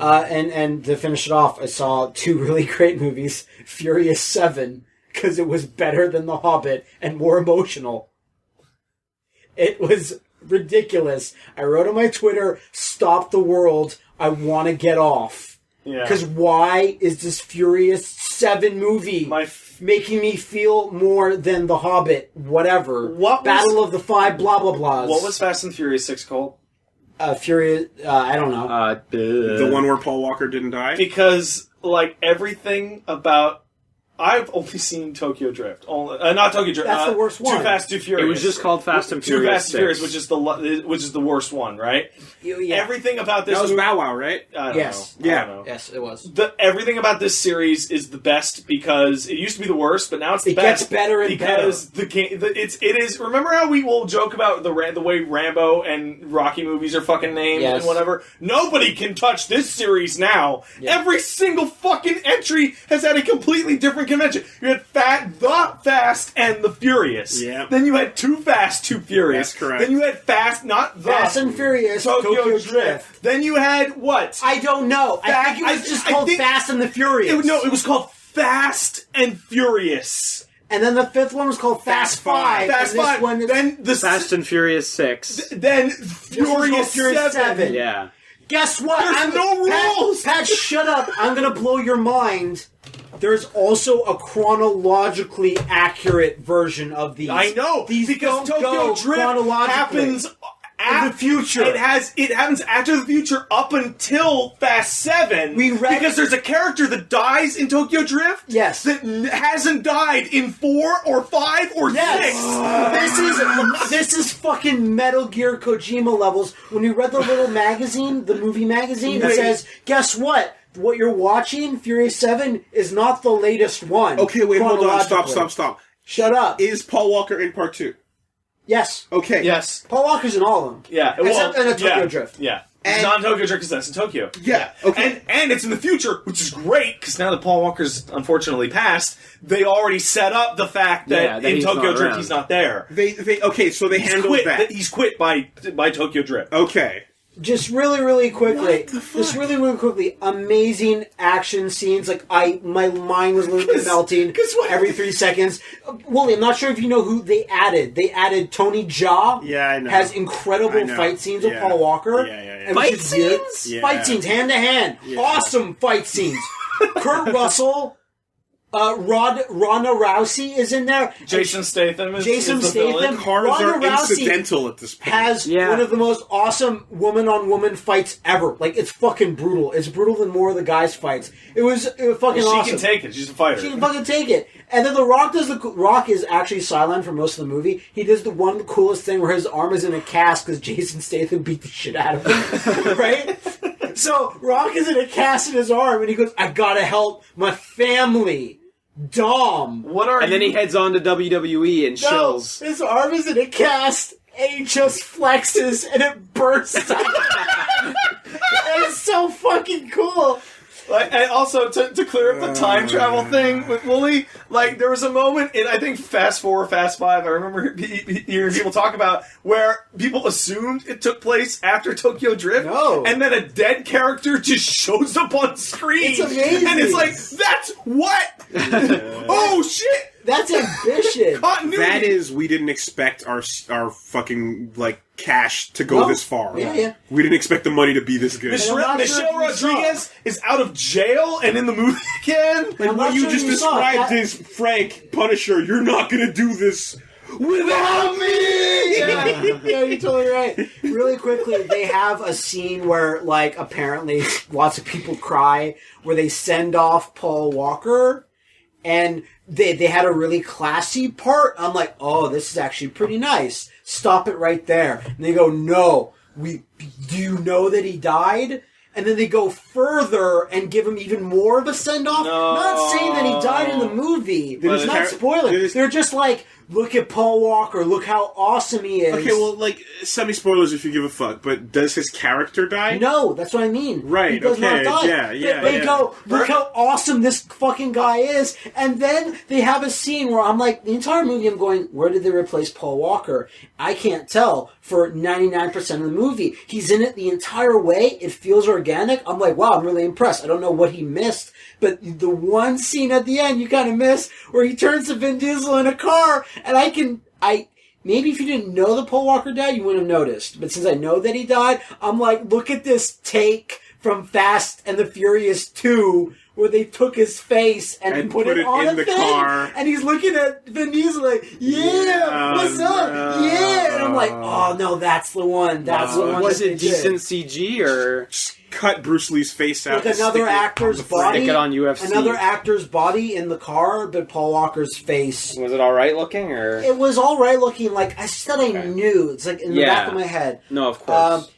And to finish it off, I saw 2 really great movies. Furious 7, because it was better than The Hobbit and more emotional. It was ridiculous. I wrote on my Twitter, "Stop the world. I want to get off." Yeah. Because why is this Furious 7 movie making me feel more than The Hobbit? Whatever. Battle of the Five blah blah blahs. What was Fast and Furious 6 called? Furious, I don't know. The one where Paul Walker didn't die? Because, like, everything about... I've only seen Tokyo Drift. Not Tokyo Drift. That's the worst one. Too Fast, Too Furious. It was just called Fast and Furious Too Fast, 6. Too Furious, which is the worst one, right? Yeah. Everything about this... That was Bow Wow, right? I don't Yes. know. Yeah. I don't know. Yes, it was. Everything about this series is the best because it used to be the worst, but now it's the best. It gets better and because it is. Remember how we will joke about the way Rambo and Rocky movies are fucking named and whatever? Nobody can touch this series now. Yeah. Every single fucking entry has had a completely different convention. You had The Fast and the Furious. Yeah. Then you had Too Fast, Too Furious. That's correct. Then you had Fast and Furious, Tokyo Drift. Then you had what? I don't know. I think it was just called Fast and the Furious. It was called Fast and Furious. And then the 5th one was called Fast 5. Fast 5. Then the Fast and Furious 6. Then Furious 7. Yeah. Guess what? There's no rules! Pat, shut up. I'm going to blow your mind. There's also a chronologically accurate version of these. I know. These because don't Tokyo go Drift happens in the future. It happens after the future up until Fast 7. Because there's a character that dies in Tokyo Drift. Yes. That hasn't died in 4 or 5 or 6. This is fucking Metal Gear Kojima levels. When you read the little magazine, the movie magazine, it says, guess what? What you're watching, Furious 7, is not the latest one. Okay, wait, hold on. Stop. Shut up. Is Paul Walker in part 2? Yes. Okay. Yes. Paul Walker's in all of them. Yeah. Except in a Tokyo Drift. Yeah. It's not in Tokyo Drift because that's in Tokyo. Yeah. Okay. And it's in the future, which is great because now that Paul Walker's unfortunately passed, they already set up the fact that in Tokyo Drift he's not there. So they handled that. He's quit by Tokyo Drift. Okay. Just really quickly, amazing action scenes. Like my mind was literally melting every 3 seconds. Wooly, I'm not sure if you know who they added. They added Tony Jaa. Yeah, I know. Has incredible fight scenes with Paul Walker. Yeah. Fight scenes? Yeah. Fight scenes, hand to hand. Awesome fight scenes. Kurt Russell. Ronda Rousey is in there. Jason Statham is the villain. Cars are Rousey incidental at this point. Has one of the most awesome woman-on-woman fights ever. Like, it's fucking brutal. It's brutal than more of the guys' fights. It was fucking awesome. She can take it. She's a fighter. She can fucking take it. And then The Rock is actually sidelined for most of the movie. He does the one coolest thing where his arm is in a cast because Jason Statham beat the shit out of him. Right? So, Rock is in a cast in his arm, and he goes, I gotta help my family. Dom. And then he heads on to WWE and chills. His arm is in a cast, and he just flexes, and it bursts out. It's so fucking cool. And also, to clear up the time travel thing with Wooly, like, there was a moment in, I think, Fast 4 or Fast 5, I remember hearing people talk about, where people assumed it took place after Tokyo Drift, and then a dead character just shows up on screen. It's amazing. And it's like, that's what? Oh, shit! That's ambitious. Continuity. That is, we didn't expect our fucking, like, cash to go this far. Yeah. We didn't expect the money to be this good. Michelle Rodriguez is out of jail and in the movie again. Like what you just described is Frank Punisher. You're not going to do this without me. Yeah, you're totally right. Really quickly, they have a scene where, like, apparently lots of people cry, where they send off Paul Walker, and they had a really classy part. I'm like, oh, this is actually pretty nice. Stop it right there. And they go, no, do you know that he died? And then they go further and give him even more of a send-off. No. Not saying that he died in the movie. Not spoiling. They're just like, look at Paul Walker, look how awesome he is. Okay, well, like, semi-spoilers if you give a fuck, but does his character die? No, that's what I mean. Right, he does okay, not die. yeah, They go, look how awesome this fucking guy is, and then they have a scene where I'm like, the entire movie I'm going, where did they replace Paul Walker? I can't tell for 99% of the movie. He's in it the entire way, it feels organic. I'm like, wow, I'm really impressed. I don't know what he missed, but the one scene at the end you kind of miss, where he turns to Vin Diesel in a car, and maybe if you didn't know that Paul Walker died, you wouldn't have noticed. But since I know that he died, I'm like, look at this take from Fast and the Furious 2, where they took his face and put it on in a the thing, car. and he's looking at Vin Diesel like, what's up? Yeah, and I'm like, oh no, that's the one. That's the one. Was that it they did. decent CG or Just cut Bruce Lee's face out. Like and another stick it actor's on the frame. body? Stick it on UFC. Another actor's body in the car, but Paul Walker's face. was it all right looking or? It was all right looking. Like I said, I knew. It's like in the back of my head. No, of course.